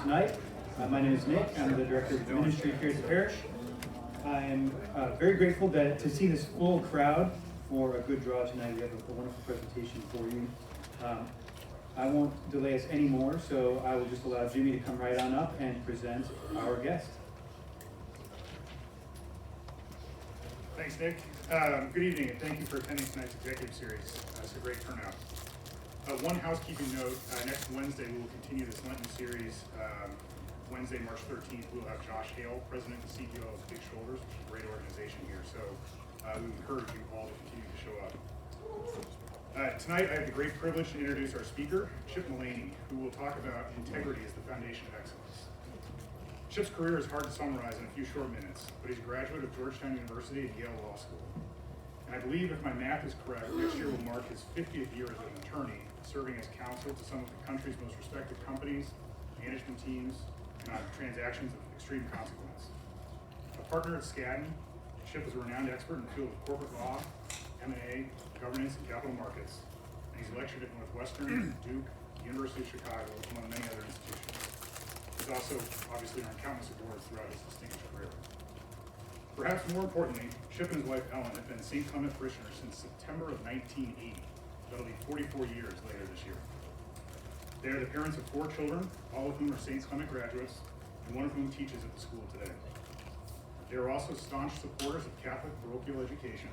Tonight. My name is Nick. I'm the director of ministry here at the parish. I am very grateful to see this full crowd for a good draw tonight. We have a wonderful presentation for you. I won't delay us anymore, so I will just allow Jimmy to come right on up and present our guest. Thanks, Nick. Good evening, and thank you for attending tonight's executive series. It's a great turnout. One housekeeping note, next Wednesday we will continue this Lenten series. Wednesday, March 13th, we'll have Josh Hale, President and CEO of Big Shoulders, which is a great organization here. So we encourage you all to continue to show up. Tonight I have the great privilege to introduce our speaker, Chip Mulaney, who will talk about integrity as the foundation of excellence. Chip's career is hard to summarize in a few short minutes, but he's a graduate of Georgetown University and Yale Law School. And I believe, if my math is correct, next year will mark his 50th year as an attorney, serving as counsel to some of the country's most respected companies, management teams, and on transactions of extreme consequence. A partner at Skadden, Chip is a renowned expert in the field of corporate law, M&A, governance, and capital markets, and he's lectured at Northwestern, Duke, University of Chicago, among many other institutions. He's also obviously earned countless awards throughout his distinguished career. Perhaps more importantly, Chip and his wife Ellen have been St. Clement parishioners since September of 1980. That'll be 44 years later this year. They are the parents of 4 children, all of whom are St. Clement graduates, and one of whom teaches at the school today. They are also staunch supporters of Catholic parochial education,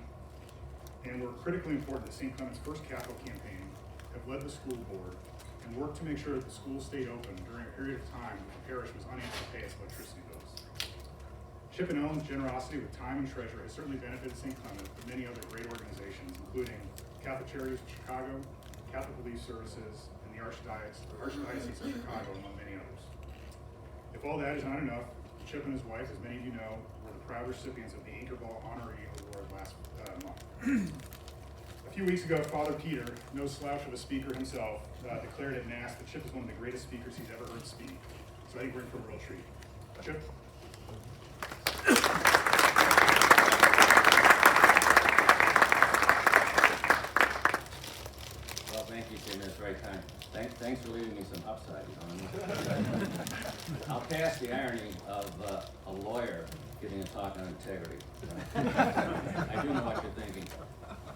and were critically important to St. Clement's first capital campaign, have led the school board, and worked to make sure that the school stayed open during a period of time when the parish was unable to pay its electricity bills. Chip and Ellen's generosity with time and treasure has certainly benefited St. Clement and many other great organizations, including Catholic Charities of Chicago, Catholic Relief Services, and the Archdiocese of Chicago, among many others. If all that is not enough, Chip and his wife, as many of you know, were the proud recipients of the Anchor Ball Honoree Award last month. A few weeks ago, Father Peter, no slouch of a speaker himself, declared at Mass that Chip is one of the greatest speakers he's ever heard speak. So I think we're in for a real treat. Chip? Well, thank you, Jim. That's very kind. Thanks for leaving me some upside. I'll pass the irony of a lawyer giving a talk on integrity. I do know what you're thinking.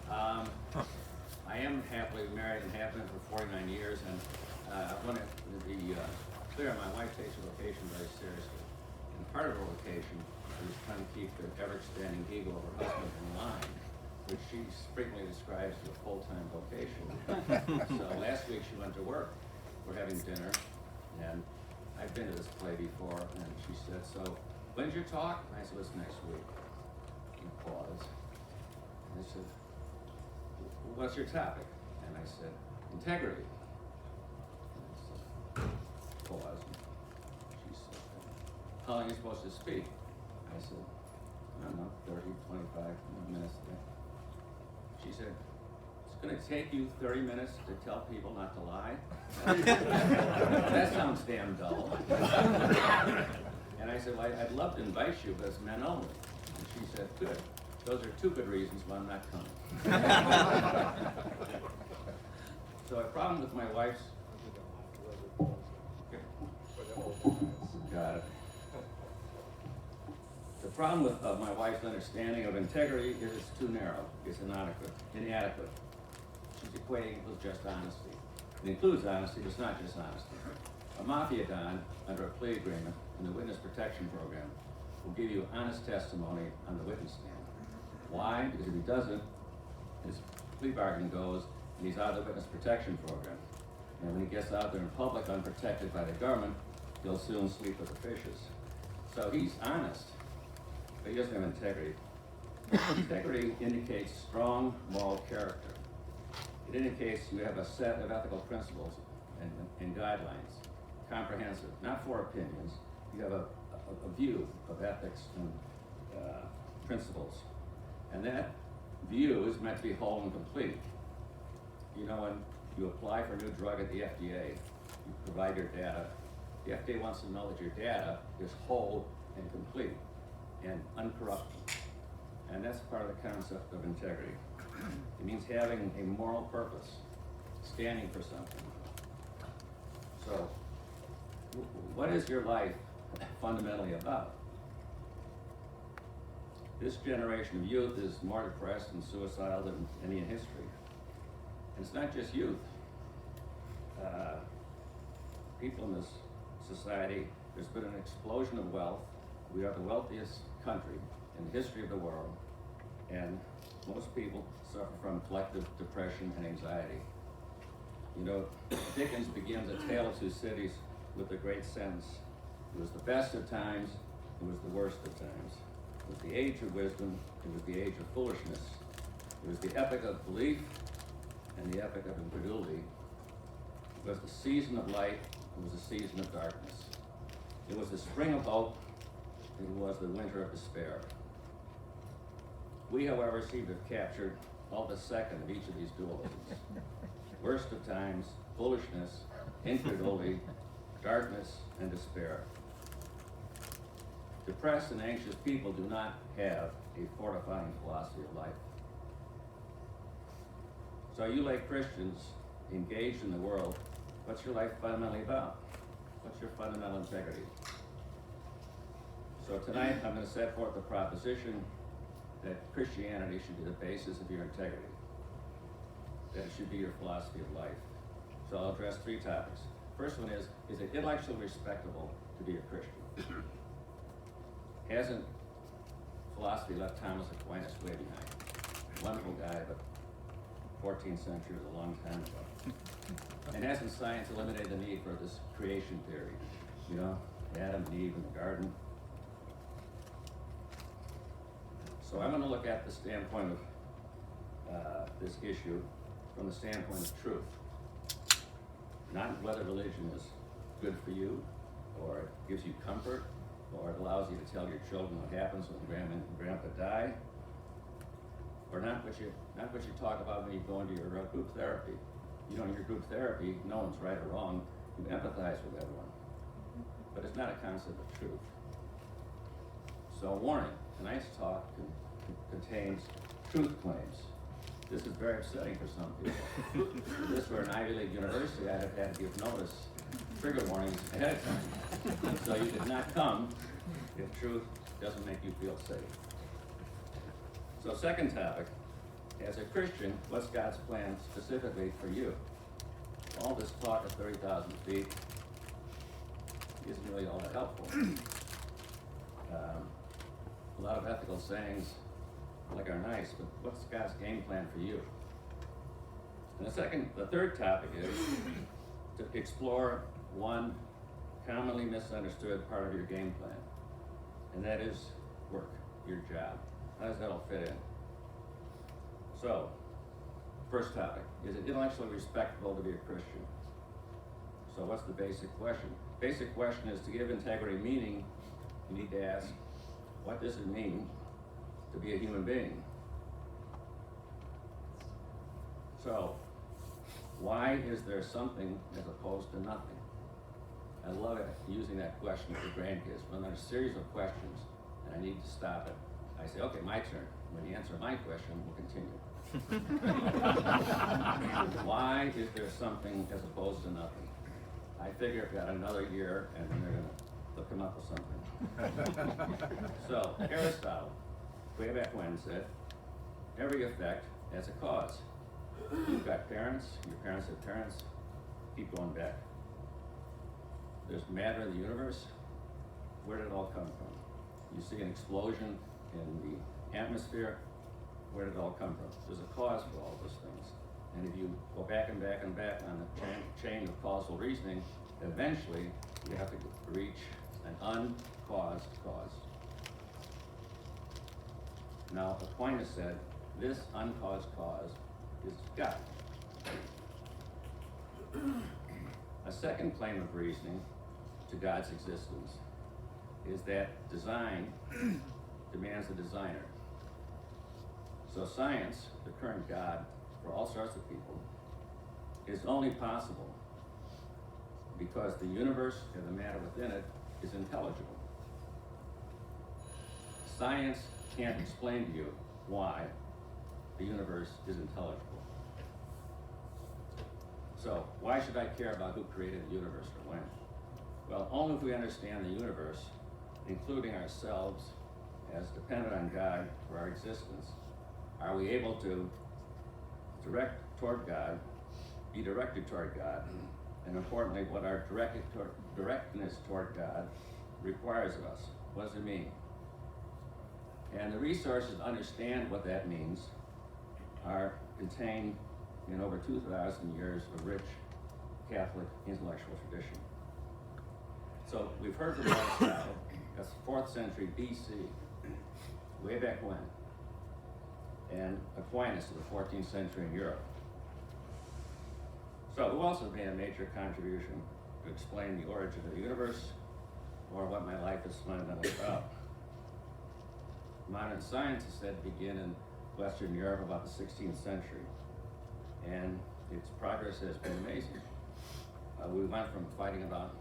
I am happily married and have been for 49 years, and I want to be clear, my wife takes her vocation very seriously. And part of her vocation is trying to keep the ever-expanding ego of her husband in line, which she frequently describes as a full-time vocation. So last week she went to work. We're having dinner, and I've been to this play before, and she said, "So, when's your talk?" And I said, "It's next week." And pause. And I said, "What's your topic?" And I said, "Integrity." And I said, pause. She said, "How long are you supposed to speak?" I said, "I don't know, 30, 25 minutes a day." She said, "It's going to take you 30 minutes to tell people not to lie?" That sounds damn dull. And I said, "Well, I'd love to invite you, but it's men only." And she said, "Good. Those are 2 good reasons why I'm not coming." So a problem with my wife's... Got it. The problem with my wife's understanding of integrity is it's too narrow. It's inadequate. She's equating it with just honesty. It includes honesty, but it's not just honesty. A mafia don, under a plea agreement in the witness protection program, will give you honest testimony on the witness stand. Why? Because if he doesn't, his plea bargain goes, and he's out of the witness protection program. And when he gets out there in public, unprotected by the government, he'll soon sleep with the fishes. So he's honest, but he doesn't have integrity. Integrity indicates strong moral character. It indicates you have a set of ethical principles and guidelines, comprehensive, not for opinions. You have a view of ethics and principles. And that view is meant to be whole and complete. You know, when you apply for a new drug at the FDA, you provide your data. The FDA wants to know that your data is whole and complete and uncorrupted. And that's part of the concept of integrity. It means having a moral purpose, standing for something. So, what is your life fundamentally about? This generation of youth is more depressed and suicidal than any in history. And it's not just youth. People in this society, there's been an explosion of wealth. We are the wealthiest country in the history of the world, and most people suffer from collective depression and anxiety. You know, Dickens begins A Tale of Two Cities with a great sentence. It was the best of times, it was the worst of times. It was the age of wisdom, it was the age of foolishness. It was the epoch of belief and the epoch of incredulity. It was the season of light, it was the season of darkness. It was the spring of hope, it was the winter of despair. We, however, seem to have captured all the second of each of these dualisms. Worst of times, foolishness, incredulity, darkness, and despair. Depressed and anxious people do not have a fortifying philosophy of life. So you, like Christians, engaged in the world, what's your life fundamentally about? What's your fundamental integrity? So tonight I'm going to set forth the proposition that Christianity should be the basis of your integrity, that it should be your philosophy of life. So I'll address three topics. First one is it intellectually respectable to be a Christian? Hasn't philosophy left Thomas Aquinas way behind? Wonderful guy, but 14th century was a long time ago. And hasn't science eliminated the need for this creation theory? You know, Adam and Eve in the garden. So I'm going to look at the standpoint of this issue from the standpoint of truth. Not whether religion is good for you, or it gives you comfort, or it allows you to tell your children what happens when grandma and grandpa die, or not what you talk about when you go into your group therapy. You know, in your group therapy, no one's right or wrong. You empathize with everyone, but it's not a concept of truth. So warning, tonight's talk contains truth claims. This is very upsetting for some people. If this were an Ivy League university, I'd have had to give notice, trigger warnings ahead of time. So you did not come if truth doesn't make you feel safe. So second topic, as a Christian, what's God's plan specifically for you? All this talk of 30,000 feet isn't really all that helpful. A lot of ethical sayings are nice, but what's God's game plan for you? And the third topic is to explore one commonly misunderstood part of your game plan, and that is work, your job. How does that all fit in? So, first topic, is it intellectually respectable to be a Christian? So what's the basic question? Basic question is, to give integrity meaning, you need to ask, what does it mean to be a human being? So, why is there something as opposed to nothing? I love it using that question with the grandkids. When there's a series of questions and I need to stop it, I say, okay, my turn. When you answer my question, we'll continue. Why is there something as opposed to nothing? I figure I've got another year and then they're going to come up with something. So, Aristotle, way back when, said, every effect has a cause. You've got parents, your parents have parents, keep going back. There's matter in the universe. Where did it all come from? You see an explosion in the atmosphere. Where did it all come from? There's a cause for all those things. And if you go back and back and back on the chain of causal reasoning, eventually you have to reach an uncaused cause. Now, Aquinas said, this uncaused cause is God. A second claim of reasoning to God's existence is that design demands a designer. So science, the current God for all sorts of people, is only possible because the universe and the matter within it is intelligible. Science can't explain to you why the universe is intelligible. So why should I care about who created the universe or when? Well, only if we understand the universe, including ourselves, as dependent on God for our existence, are we able to direct toward God, be directed toward God, and importantly, what our directness toward God requires of us. What does it mean? And the resources to understand what that means are contained in over 2,000 years of rich Catholic intellectual tradition. So we've heard from Aristotle, that's 4th century BC, way back when, and Aquinas of the 14th century in Europe. So who else has made a major contribution to explain the origin of the universe or what my life is fundamentally about? Modern science is said to begin in Western Europe about the 16th century, and its progress has been amazing. We went from fighting about,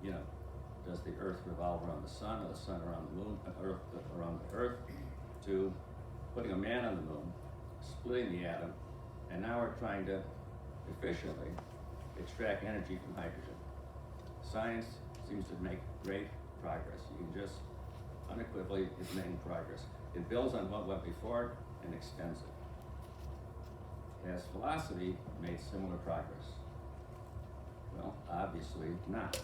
does the Earth revolve around the sun or the sun around the moon, Earth around the Earth, to putting a man on the moon, splitting the atom, and now we're trying to efficiently extract energy from hydrogen. Science seems to make great progress. You can just unequivocally is making progress. It builds on what went before and extends it. Has philosophy made similar progress? Well, obviously not.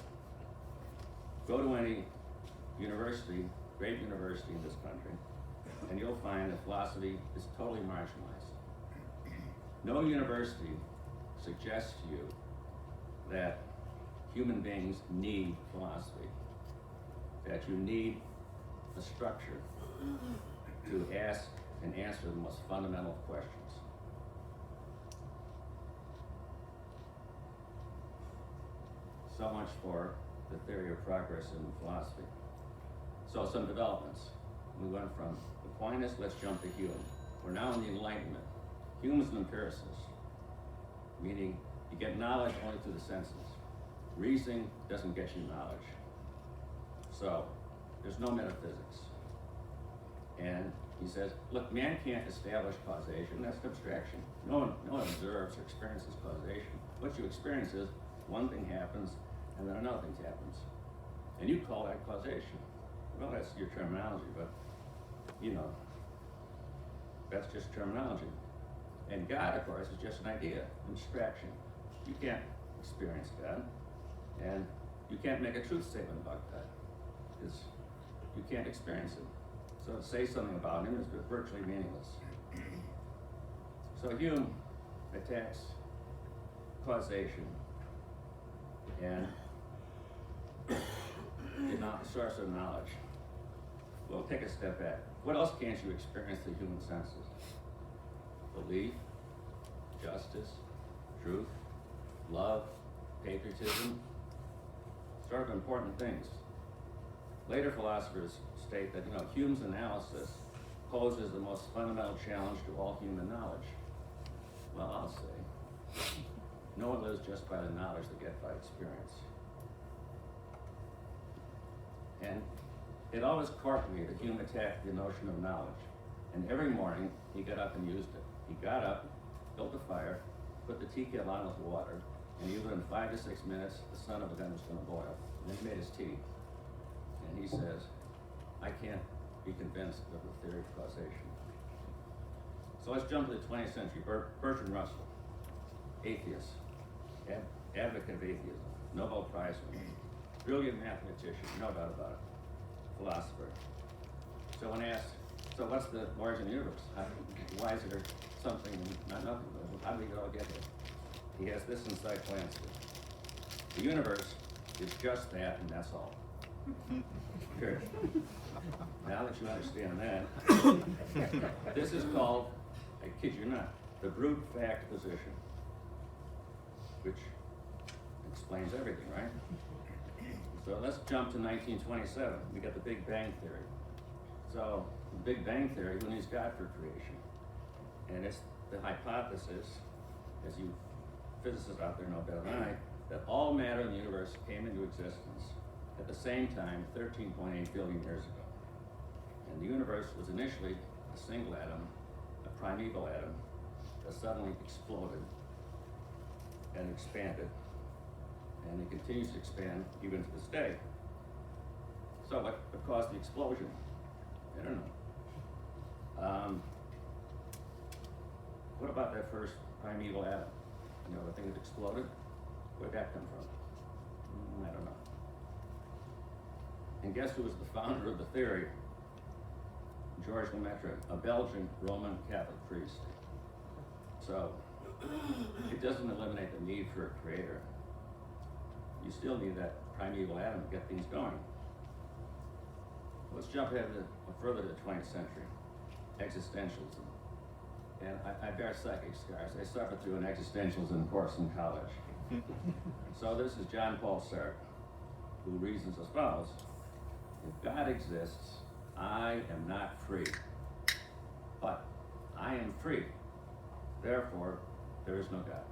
Go to any university, great university in this country, and you'll find that philosophy is totally marginalized. No university suggests to you that human beings need philosophy, that you need a structure to ask and answer the most fundamental of questions. So much for the theory of progress in philosophy. So some developments. We went from Aquinas, let's jump to Hume. We're now in the Enlightenment. Hume is an empiricist, meaning you get knowledge only through the senses. Reasoning doesn't get you knowledge. So there's no metaphysics. And he says, look, man can't establish causation, that's an abstraction. No one observes or experiences causation. What you experience is one thing happens and then another thing happens. And you call that causation. Well, that's your terminology, but that's just terminology. And God, of course, is just an idea, an abstraction. You can't experience God, and you can't make a truth statement about God, because you can't experience it. So to say something about him is virtually meaningless. So Hume attacks causation and the source of knowledge. Well, take a step back. What else can't you experience through human senses? Belief, justice, truth, love, patriotism, sort of important things. Later philosophers state that Hume's analysis poses the most fundamental challenge to all human knowledge. Well, I'll say, no one lives just by the knowledge they get by experience. And it always caught me that Hume attacked the notion of knowledge. And every morning, he got up and used it. He got up, built a fire, put the tea kettle on with water, and he within 5 to 6 minutes, the son of a gun was going to boil. And then he made his tea. And he says, I can't be convinced of the theory of causation. So let's jump to the 20th century. Bertrand Russell, atheist, advocate of atheism, Nobel Prize winner, brilliant mathematician, no doubt about it, philosopher. So when asked, so what's the origin of the universe? Why is there something and not nothing? How did we all get here? He has this insightful answer. The universe is just that, and that's all. Good. Now that you understand that, this is called, I kid you not, the brute fact position, which explains everything, right? So let's jump to 1927. We got the Big Bang Theory. So the Big Bang Theory, who needs God for creation? And it's the hypothesis, as you physicists out there know better than I, that all matter in the universe came into existence at the same time 13.8 billion years ago. And the universe was initially a single atom, a primeval atom, that suddenly exploded and expanded and it continues to expand even to this day. So what caused the explosion? I don't know. What about that first primeval atom? You know, the thing that exploded? Where'd that come from? I don't know. And guess who was the founder of the theory? George Lemaitre, a Belgian Roman Catholic priest. So, it doesn't eliminate the need for a creator. You still need that primeval atom to get things going. Let's jump ahead further to the 20th century. Existentialism. And I bear psychic scars. I suffered through an existentialism course in college. So this is John Paul Sartre, who reasons as follows. If God exists, I am not free. But I am free. Therefore, there is no God.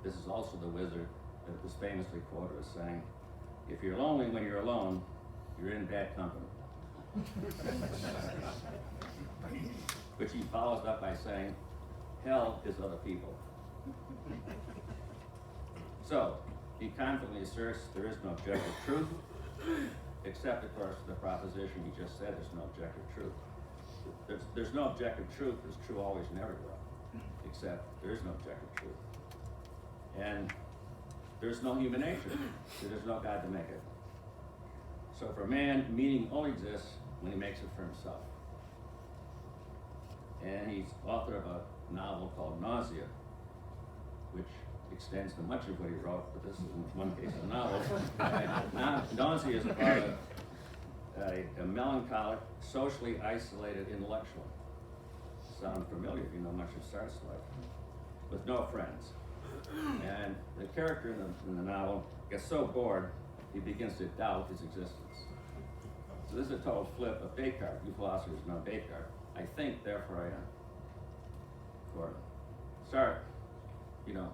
This is also the wizard that was famously quoted as saying, if you're lonely when you're alone, you're in bad company. Which he follows up by saying, hell is other people. So, he confidently asserts there is no objective truth, except, of course, the proposition he just said, there's no objective truth. There's no objective truth that's true always and everywhere, except there is no objective truth. And there's no human nature, so there's no God to make it. So for man, meaning only exists when he makes it for himself. And he's author of a novel called Nausea, which extends to much of what he wrote, but this is in one case a novel. Nausea is about a melancholic, socially isolated intellectual. Sound familiar if you know much of Sartre's life. With no friends. And the character in the novel gets so bored, he begins to doubt his existence. So this is a total flip of Descartes. You philosophers know Descartes. I think, therefore I am. For Sartre, you know,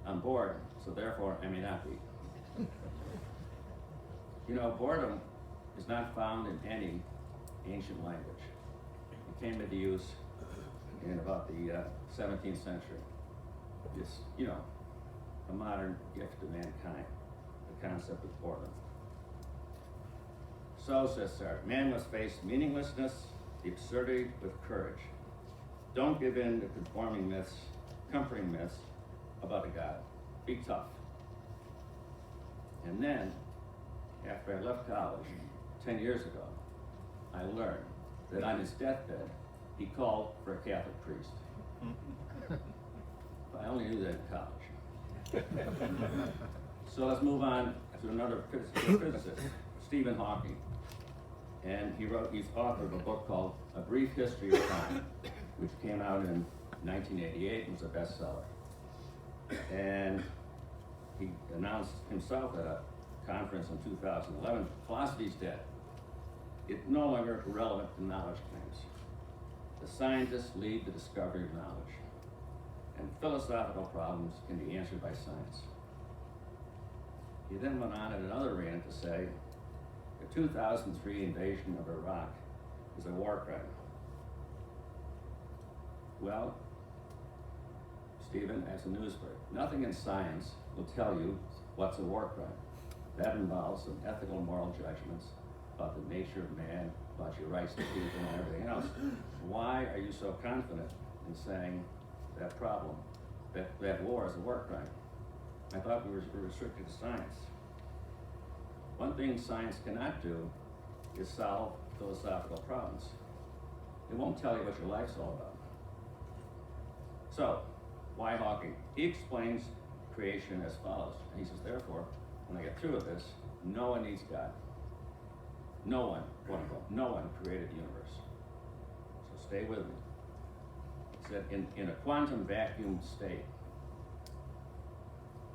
I'm bored, so therefore I may not be. You know, boredom is not found in any ancient language. It came into use in about the 17th century. It's, you know, a modern gift to mankind, the concept of boredom. So, says Sartre, man must face meaninglessness, the absurdity with courage. Don't give in to conforming myths, comforting myths about a God. Be tough. And then, after I left college 10 years ago, I learned that on his deathbed, he called for a Catholic priest. But I only knew that in college. So let's move on to another physicist, Stephen Hawking. And he's author of a book called A Brief History of Time, which came out in 1988 and was a bestseller. And he announced himself at a conference in 2011, philosophy's dead. It's no longer relevant to knowledge claims. The scientists lead the discovery of knowledge, and philosophical problems can be answered by science. He then went on in another rant to say, the 2003 invasion of Iraq is a war crime. Well, Stephen, as a newspaper, nothing in science will tell you what's a war crime. That involves some ethical and moral judgments about the nature of man, about your rights to people and everything else. Why are you so confident in saying that problem, that war is a war crime? I thought we were restricted to science. One thing science cannot do is solve philosophical problems. It won't tell you what your life's all about. So, why Hawking? He explains creation as follows. And he says, therefore, when I get through with this, no one needs God. No one, quote unquote, no one created the universe. So stay with me. He said, in a quantum vacuum state,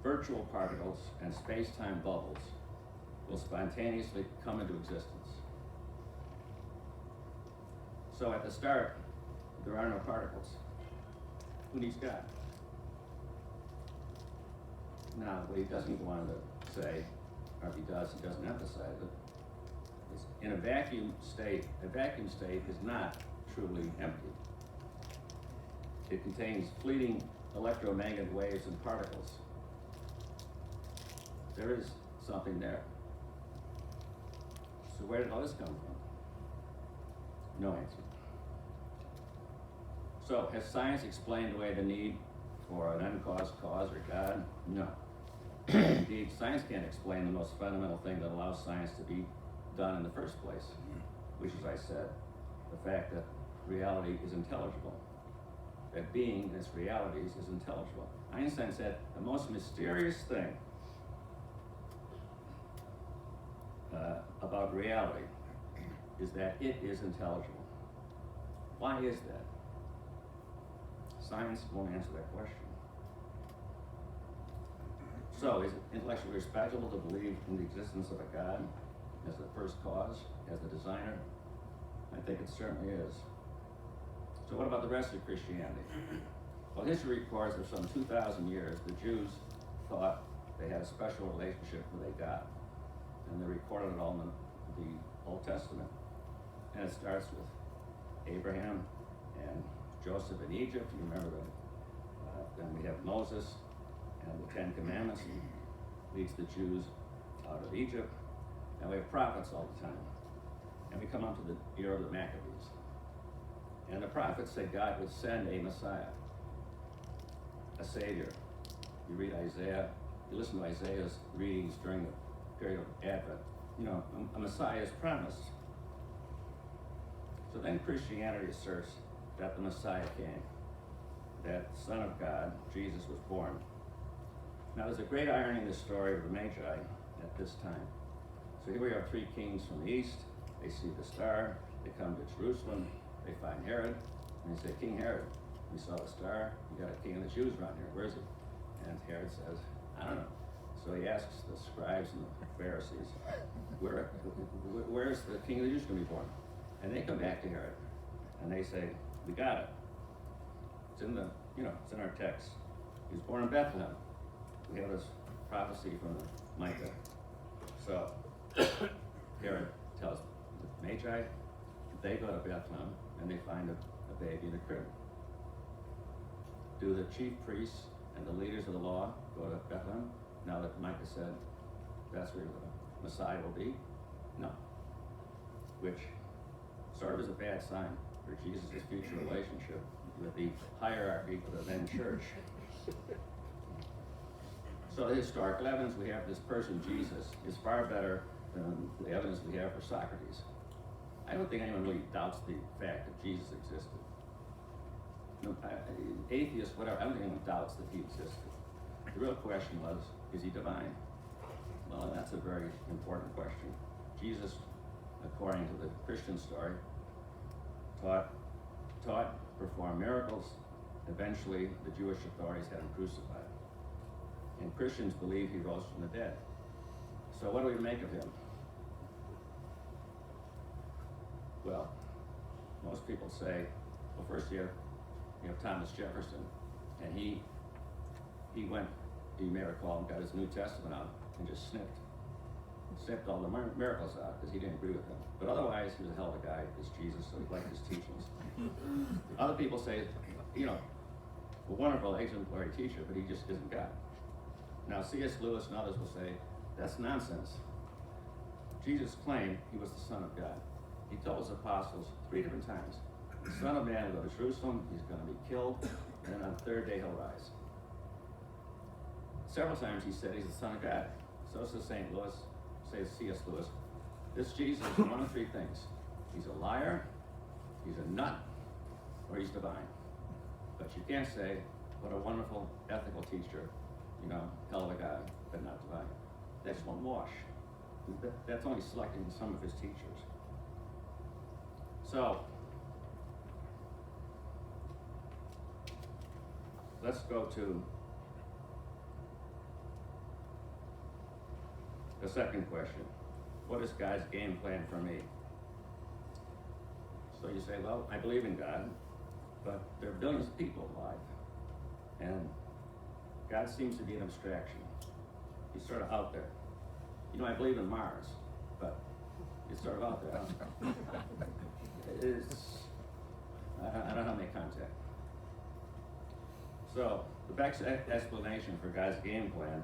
virtual particles and space-time bubbles will spontaneously come into existence. So at the start, there are no particles. Who needs God? Now, what he doesn't go on to say, or if he doesn't emphasize it, is in a vacuum state is not truly empty. It contains fleeting electromagnetic waves and particles. There is something there. So where did all this come from? No answer. So has science explained away the need for an uncaused cause or God? No. Indeed, science can't explain the most fundamental thing that allows science to be done in the first place, which, as I said, the fact that reality is intelligible. That being in its realities is intelligible. Einstein said the most mysterious thing about reality is that it is intelligible. Why is that? Science won't answer that question. So, is it intellectually respectable to believe in the existence of a God as the first cause, as the designer? I think it certainly is. So what about the rest of Christianity? Well, history records that for some 2,000 years, the Jews thought they had a special relationship with a God. And they recorded it all in the Old Testament. And it starts with Abraham and Joseph in Egypt. You remember that. Then we have Moses and the Ten Commandments. He leads the Jews out of Egypt. And we have prophets all the time. And we come on to the era of the Maccabees. And the prophets said God would send a Messiah, a Savior. You read Isaiah, you listen to Isaiah's readings during the period of Advent. You know, a Messiah is promised. So then Christianity asserts that the Messiah came, that the Son of God, Jesus, was born. Now there's a great irony in the story of the Magi at this time. So here we have three kings from the east. They see the star, they come to Jerusalem, they find Herod, and they say, King Herod, we saw the star, you got a king of the Jews around here, where is he? And Herod says, I don't know. So he asks the scribes and the Pharisees, where's the king of the Jews going to be born? And they come back to Herod, and they say, we got it. It's in the, it's in our text. He was born in Bethlehem. We have this prophecy from Micah. So Herod tells the Magi, they go to Bethlehem, and they find a baby in a crib. Do the chief priests and the leaders of the law go to Bethlehem now that Micah said that's where the Messiah will be? No. Which sort of is a bad sign for Jesus' future relationship with the hierarchy of the then church. So the historical evidence we have for this person, Jesus, is far better than the evidence we have for Socrates. I don't think anyone really doubts the fact that Jesus existed. No, atheists, whatever, I don't think anyone doubts that he existed. The real question was, is he divine? Well, that's a very important question. Jesus, according to the Christian story, taught, performed miracles. Eventually, the Jewish authorities had him crucified. And Christians believe he rose from the dead. So what do we make of him? Well, most people say, well, first you have Thomas Jefferson, and he went, you may recall, got his New Testament out and just snipped all the miracles out because he didn't agree with them. But otherwise, he was a hell of a guy, this Jesus, so he liked his teachings. Other people say, a wonderful exemplary teacher, but he just isn't God. Now, C.S. Lewis and others will say, that's nonsense. Jesus claimed he was the Son of God. He told his apostles 3 different times, the Son of Man will go to Jerusalem, he's going to be killed, and then on the 3rd day he'll rise. Several times he said he's the Son of God. So says St. Louis, says C.S. Lewis, this Jesus is one of 3 things. He's a liar, he's a nut, or he's divine. But you can't say, what a wonderful ethical teacher, hell of a guy, but not divine. That just won't wash. That's only selecting some of his teachers. So, let's go to the second question. What is God's game plan for me? So you say, well, I believe in God, but there are billions of people alive. And God seems to be an abstraction. He's sort of out there. I believe in Mars, but it's sort of out there. I don't know how to make contact. So the best explanation for God's game plan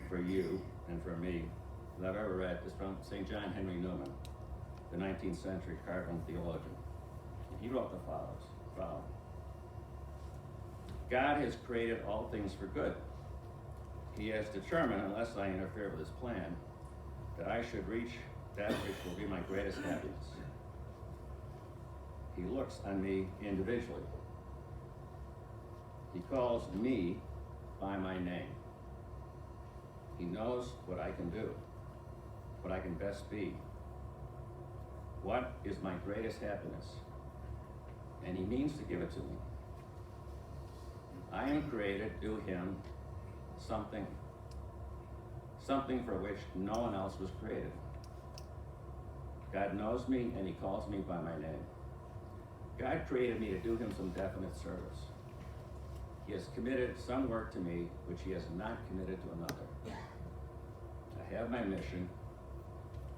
for you and for me that I've ever read is from St. John Henry Newman, the 19th century cardinal theologian. He wrote the following. God has created all things for good. He has determined, unless I interfere with his plan, that I should reach that which will be my greatest happiness. He looks on me individually. He calls me by my name. He knows what I can do, what I can best be, what is my greatest happiness, and he means to give it to me. I am created to do him something for which no one else was created. God knows me and he calls me by my name. God created me to do him some definite service. He has committed some work to me which he has not committed to another. I have my mission.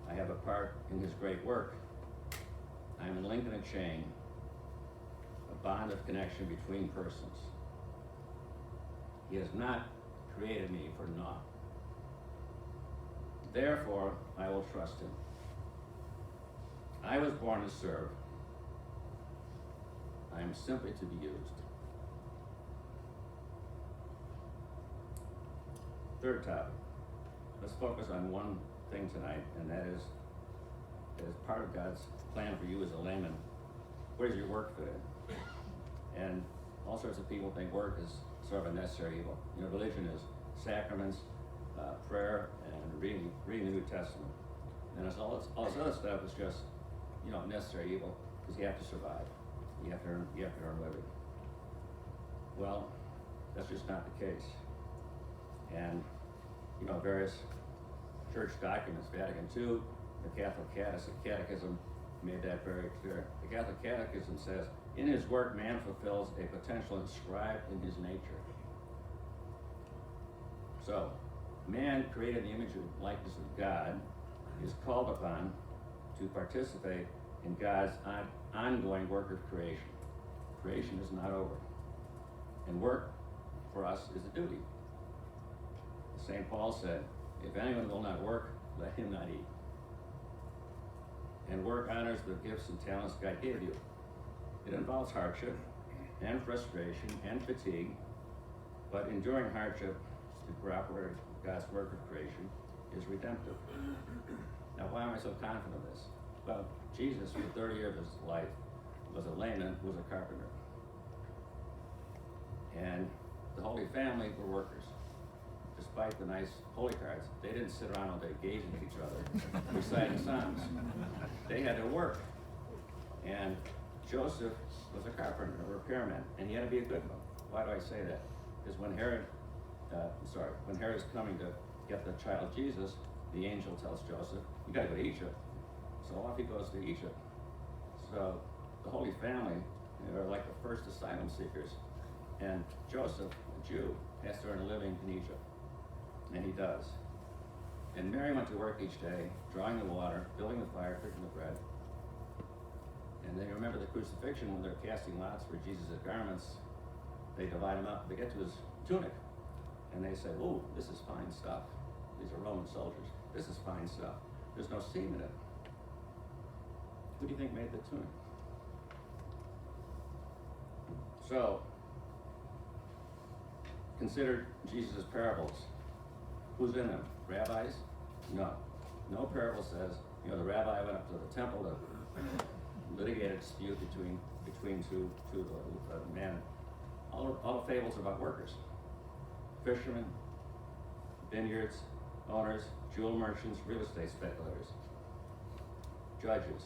I have a part in his great work. I am a link in a chain, a bond of connection between persons. He has not created me for naught. Therefore, I will trust him. I was born to serve. I am simply to be used. Third topic. Let's focus on one thing tonight, and that is, as part of God's plan for you as a layman, where does your work fit in? And all sorts of people think work is sort of a necessary evil. You know, religion is sacraments, prayer, and reading the New Testament. And it's all this other stuff is just, necessary evil, because you have to survive. You have to earn a living. Well, that's just not the case. And, various church documents, Vatican II, the Catholic Catechism made that very clear. The Catholic Catechism says, in his work, man fulfills a potential inscribed in his nature. So, man created in the image and likeness of God is called upon to participate in God's ongoing work of creation. Creation is not over. And work for us is a duty. St. Paul said, if anyone will not work, let him not eat. And work honors the gifts and talents God gave you. It involves hardship and frustration and fatigue, but enduring hardship to cooperate with God's work of creation is redemptive. Now, why am I so confident of this? Well, Jesus, for 30 years of his life, was a layman who was a carpenter. And the Holy Family were workers. Despite the nice holy cards, they didn't sit around all day gazing at each other, reciting psalms. They had to work. And Joseph was a carpenter, a repairman, and he had to be a good one. Why do I say that? Because when Herod's coming to get the child Jesus, the angel tells Joseph, you gotta go to Egypt. So off he goes to Egypt. So the Holy Family are like the first asylum seekers. And Joseph, a Jew, has to earn a living in Egypt. And he does. And Mary went to work each day, drawing the water, building the fire, cooking the bread. And they remember the crucifixion when they're casting lots for Jesus' garments. They divide him up. They get to his tunic. And they say, oh, this is fine stuff. These are Roman soldiers. This is fine stuff. There's no seam in it. Who do you think made the tunic? So, consider Jesus' parables. Who's in them? Rabbis? No. No parable says, the rabbi went up to the temple to litigate a dispute between two men. All the fables are about workers. Fishermen, vineyards, owners, jewel merchants, real estate speculators, judges.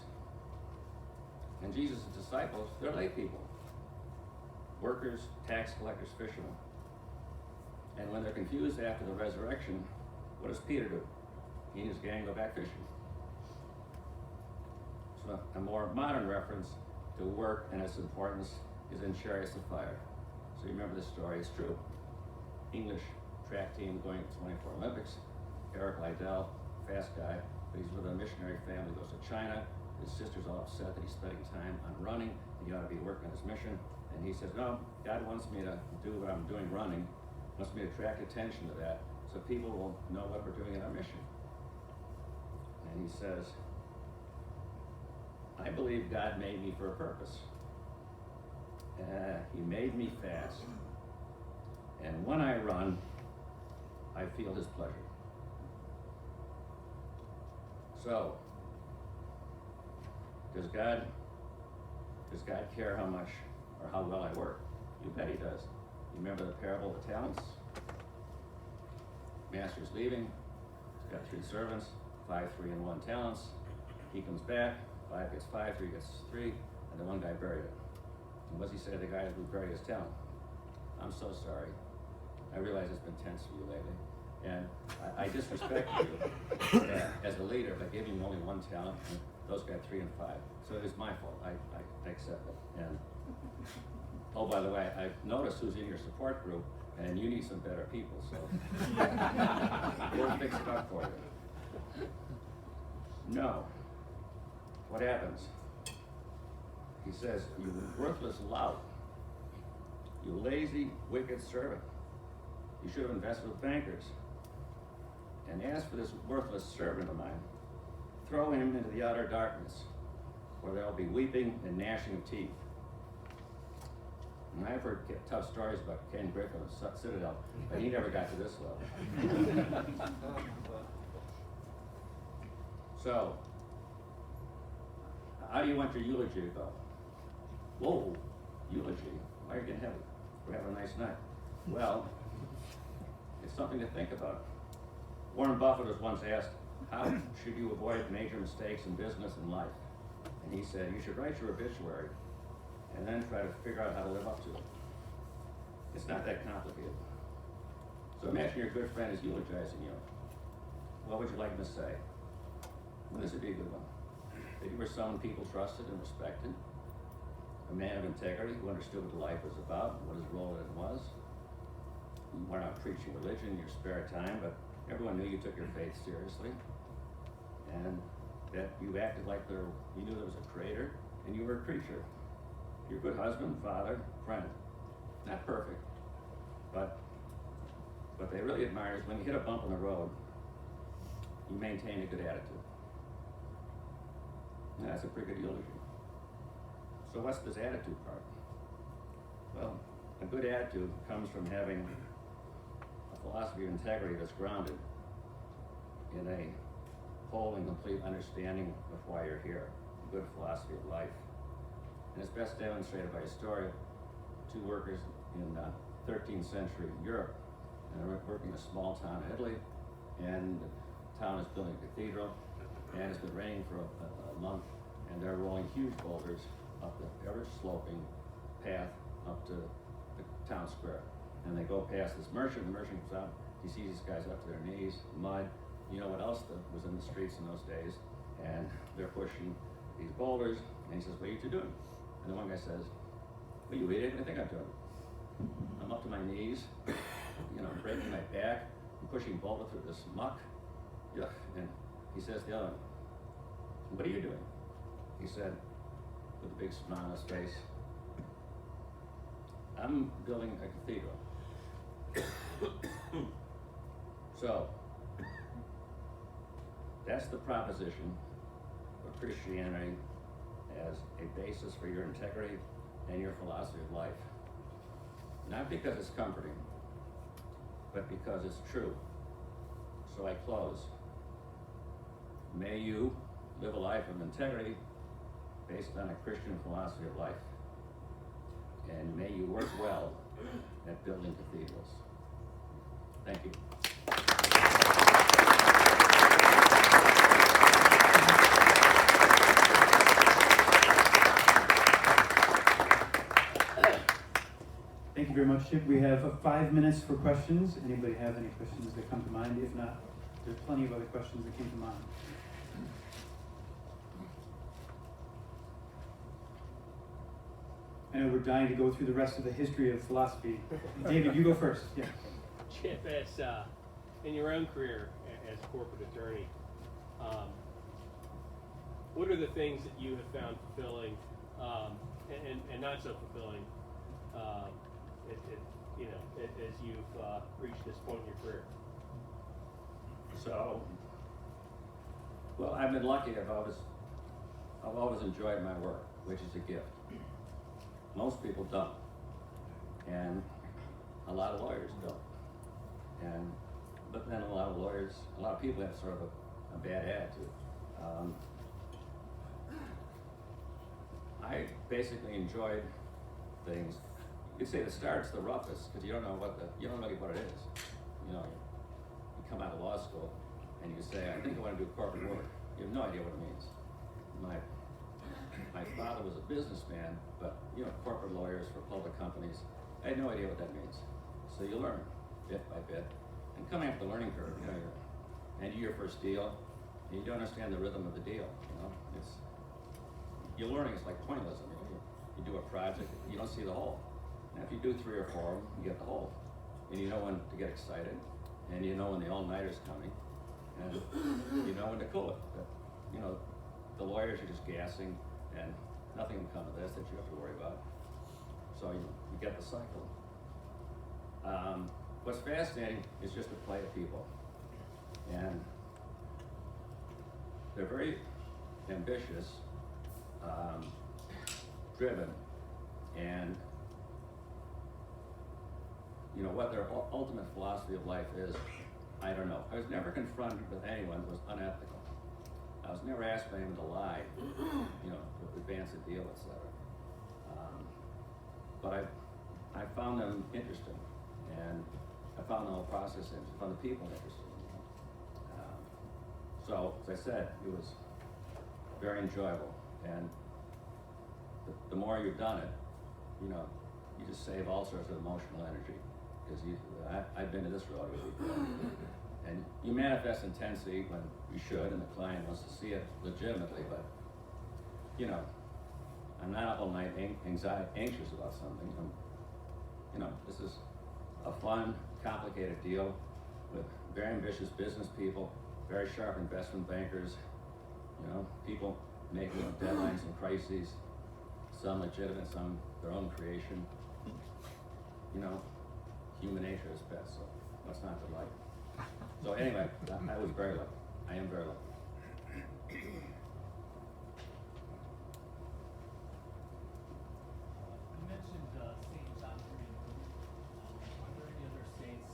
And Jesus' disciples, they're lay people. Workers, tax collectors, fishermen. And when they're confused after the resurrection, what does Peter do? He and his gang go back fishing. So a more modern reference to work and its importance is in Chariots of Fire. So you remember this story, it's true. English track team going to 24 Olympics. Eric Liddell, fast guy, but he's with a missionary family, goes to China. His sister's all upset that he's spending time on running, and he ought to be working on his mission. And he says, no, God wants me to do what I'm doing running, wants me to attract attention to that. so people will know what we're doing in our mission. And he says, I believe God made me for a purpose. He made me fast. And when I run, I feel his pleasure. So, does God care how much or how well I work? You bet he does. You remember the parable of the talents? Master's leaving. He's got 3 servants, 5, 3, and 1 talents. He comes back, 5 gets 5, 3 gets 3, and the one guy buried it. And what does he say to the guy who buried his talent? I'm so sorry. I realize it's been tense for you lately. And I disrespect you as a leader by giving you only 1 talent, and those got 3 and 5. So it is my fault. I accept it. And oh, by the way, I've noticed who's in your support group, and you need some better people, so we'll fix it up for you. No. What happens? He says, you worthless lout, you lazy, wicked servant. You should have invested with bankers. And as for this worthless servant of mine, throw him into the outer darkness, where there will be weeping and gnashing of teeth. And I've heard tough stories about Ken Griffin of Citadel, but he never got to this level. So, how do you want your eulogy to go? Whoa, eulogy? Why are you getting heavy? We're having a nice night. Well, it's something to think about. Warren Buffett was once asked, how should you avoid major mistakes in business and life? And he said, you should write your obituary and then try to figure out how to live up to it. It's not that complicated. So imagine your good friend is eulogizing you. What would you like him to say? Well, this would be a good one. That you were someone people trusted and respected, a man of integrity who understood what life was about, what his role in it was. You weren't out preaching religion in your spare time, but everyone knew you took your faith seriously, and that you acted like you knew there was a creator, and you were a creature. You're a good husband, father, friend. Not perfect, but what they really admire is when you hit a bump on the road, you maintain a good attitude. And that's a pretty good eulogy. So what's this attitude part? Well, a good attitude comes from having a philosophy of integrity that's grounded in a whole and complete understanding of why you're here, a good philosophy of life. And it's best demonstrated by a story of 2 workers in 13th century Europe. And they're working in a small town in Italy, and the town is building a cathedral, and it's been raining for a month, and they're rolling huge boulders up the ever sloping path up to the town square. And they go past this merchant, the merchant comes out, he sees these guys up to their knees, mud. You know what else was in the streets in those days? And they're pushing these boulders, and he says, what are you two doing? And the one guy says, well, you idiot, what do you think I'm doing? I'm up to my knees, breaking my back, I'm pushing boulder through this muck. Yuck. And he says to the other one, what are you doing? He said, with a big smile on his face, I'm building a cathedral. So, that's the proposition of Christianity as a basis for your integrity and your philosophy of life. Not because it's comforting, but because it's true. So I close. May you live a life of integrity based on a Christian philosophy of life. And may you work well at building cathedrals. Thank you. Thank you very much, Chip. We have 5 minutes for questions. Anybody have any questions that come to mind? If not, there's plenty of other questions that came to mind. I know we're dying to go through the rest of the history of philosophy. David, you go first. Yeah. Chip, as in your own career as a corporate attorney, what are the things that you have found fulfilling and not so fulfilling as you've reached this point in your career? So, well, I've been lucky. I've always enjoyed my work, which is a gift. Most people don't, and a lot of lawyers don't. But then a lot of people have sort of a bad attitude. I basically enjoyed things. You could say the start's the roughest because you don't know you don't know what it is. You know, you come out of law school and you say, I think I want to do corporate work. You have no idea what it means. My father was a businessman, but you know, corporate lawyers for public companies. I had no idea what that means. So you learn bit by bit. And coming up the learning curve, you know, and your first deal, and you don't understand the rhythm of the deal. You know, you're learning. It's like pointillism. You do a project, you don't see the whole. Now, if you do 3 or 4 of them, you get the whole, and you know when to get excited, and you know when the all-nighter's coming, and you know when to cool it. But, you know, the lawyers are just gassing, and nothing will come of this that you have to worry about. So you get the cycle. What's fascinating is just the play of people. And they're very ambitious, driven, and you know what their ultimate philosophy of life is, I don't know. I was never confronted with anyone who was unethical. I was never asked by anyone to lie, you know, to advance a deal, etc. But I found them interesting, and I found the whole process interesting. I found the people interesting. You know? So, as I said, it was very enjoyable, and the more you've done it, you know, you just save all sorts of emotional energy. Because I've been to this road with you, and you manifest intensity when you should, and the client wants to see it legitimately. But you know, I'm not up all night anxious about something. You know, this is a fun, complicated deal with very ambitious business people, very sharp investment bankers. You know, people making deadlines and crises, some legitimate, some their own creation. You know. Human nature is best, so what's not to like? So anyway, I was very lucky. I am very lucky. You mentioned St. John Henry Newman. Are there any other saints?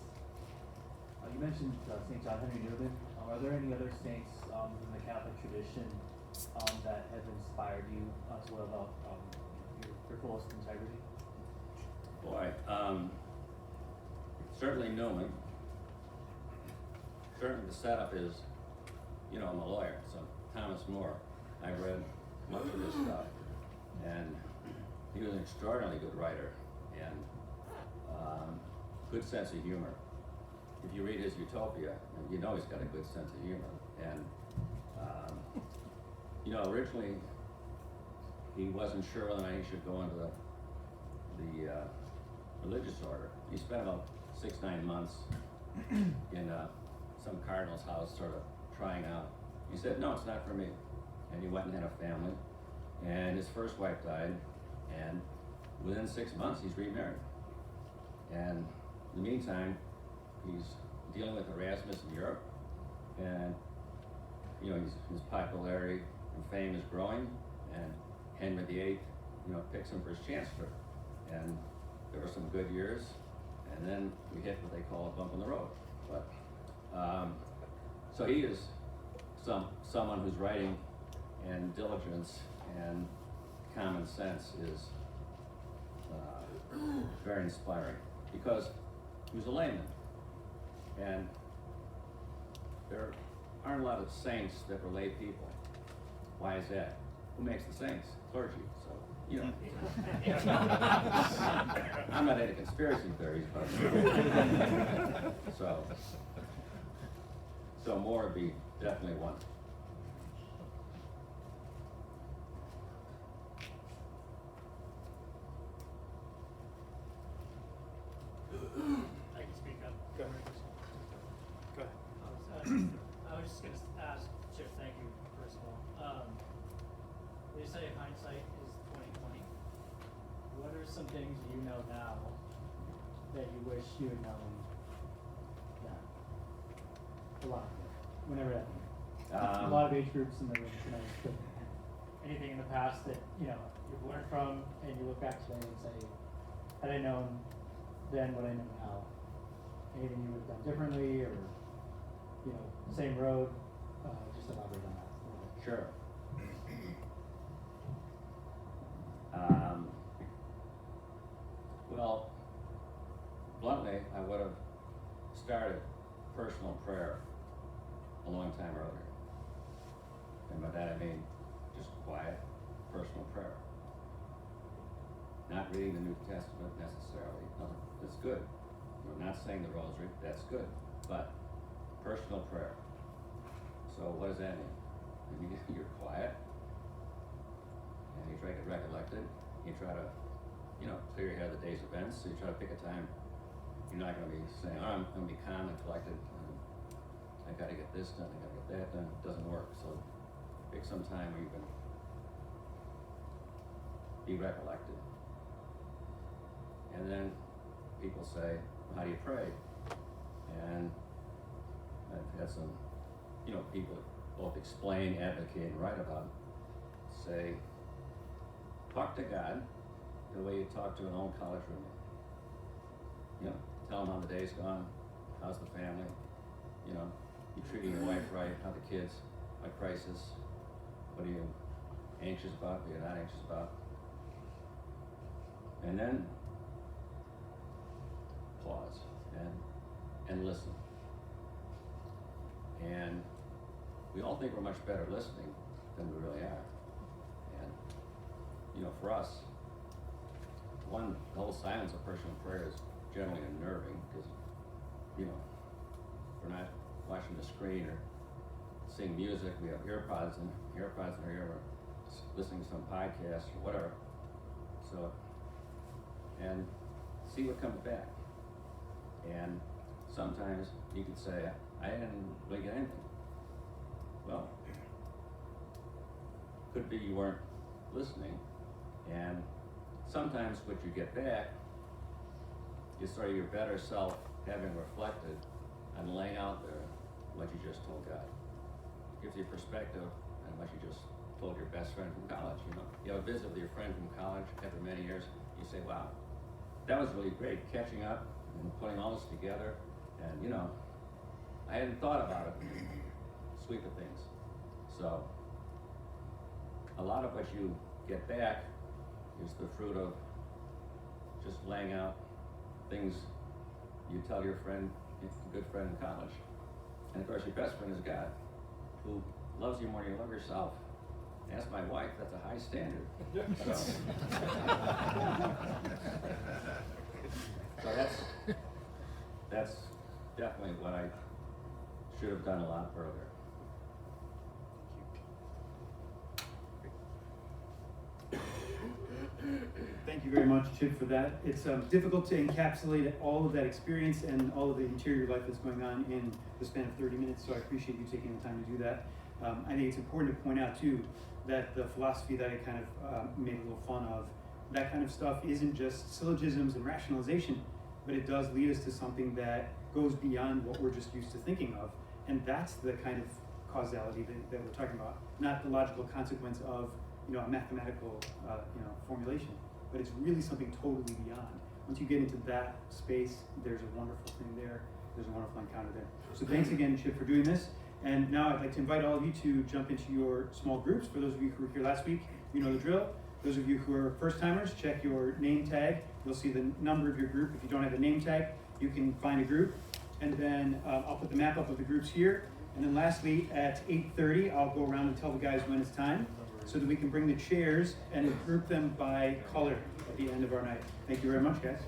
You mentioned St. John Henry Newman. Are there any other saints in the Catholic tradition that have inspired you to live out your fullest integrity? Boy, certainly Newman. Certainly the setup is, you know, I'm a lawyer, so Thomas More. I've read much of this stuff, and he was an extraordinarily good writer, and good sense of humor. If you read his Utopia, you know he's got a good sense of humor. And you know, originally he wasn't sure whether he should go into the religious order. He spent about 6-9 months in some cardinal's house, sort of trying out. He said, no, it's not for me. And he went and had a family, and his first wife died, and within 6 months he's remarried. And in the meantime, he's dealing with Erasmus in Europe, and you know, his popularity and fame is growing, and Henry VIII, you know, picks him for his chancellor. And there were some good years, and then we hit what they call a bump in the road. But so he is someone whose writing and diligence and common sense is very inspiring, because he was a layman, and there aren't a lot of saints that were lay people. Why is that? Who makes the saints? Clergy. So, you know. I'm not into conspiracy theories, but so More would be definitely one. I can speak up. Go ahead. Go ahead. I was just going to ask, Chip, thank you, first of all. They say hindsight is 20/20. What are some things you know now that you wish you had known then? A lot. whenever that. A lot of age groups in the room tonight. But anything in the past that you've learned from, and you look back today and say, had I known then what I know now, anything you would have done differently, or same road, just elaborate on that a little bit. Sure. Well, bluntly, I would have started personal prayer a long time earlier. And by that I mean just quiet, personal prayer. Not reading the New Testament necessarily. No, that's good. We're not saying the rosary, that's good. But personal prayer. So what does that mean? It means you're quiet, and you try to get recollected. You try to, clear your head of the day's events. So you try to pick a time. You're not going to be saying, "Oh, I'm going to be calm and collected. I got to get this done. I got to get that done." It doesn't work. So pick some time where you can be recollected. And then people say, "How do you pray?" And I've had some, people that both explain, advocate, and write about it, say, talk to God the way you talk to an old college roommate. Tell them how the day's gone, how's the family, you treating your wife right, how the kids, what crisis, what are you anxious about, what you're not anxious about. And then pause and listen. And we all think we're much better listening than we really are. And, for us, the whole silence of personal prayer is generally unnerving because, we're not watching the screen or seeing music. We have earpods in our ear, or listening to some podcast or whatever. So, and see what comes back. And sometimes you could say, I didn't really get anything. Well, could be you weren't listening. And sometimes what you get back is sort of your better self having reflected and laying out there what you just told God. It gives you perspective on what you just told your best friend from college. You have a visit with your friend from college after many years. You say, "Wow, that was really great, catching up and putting all this together." And I hadn't thought about it. Sweep of things. So a lot of what you get back is the fruit of just laying out things you tell your friend, your good friend in college. And of course your best friend is God, who loves you more than you love yourself. Ask my wife, that's a high standard. So that's definitely what I should have done a lot earlier. Thank you very much, Chip, for that. It's difficult to encapsulate all of that experience and all of the interior life that's going on in the span of 30 minutes, so I appreciate you taking the time to do that. I think it's important to point out, too, that the philosophy that I kind of made a little fun of, that kind of stuff isn't just syllogisms and rationalization, but it does lead us to something that goes beyond what we're just used to thinking of, and that's the kind of causality that we're talking about, not the logical consequence of a mathematical formulation, but it's really something totally beyond. Once you get into that space, there's a wonderful thing there. There's a wonderful encounter there. So thanks again, Chip, for doing this. And now I'd like to invite all of you to jump into your small groups. For those of you who were here last week, you know the drill. Those of you who are first timers, check your name tag. You'll see the number of your group. If you don't have a name tag, you can find a group. And then I'll put the map up of the groups here. And then lastly, at 8:30, I'll go around and tell the guys when it's time, so that we can bring the chairs and group them by color at the end of our night. Thank you very much, guys.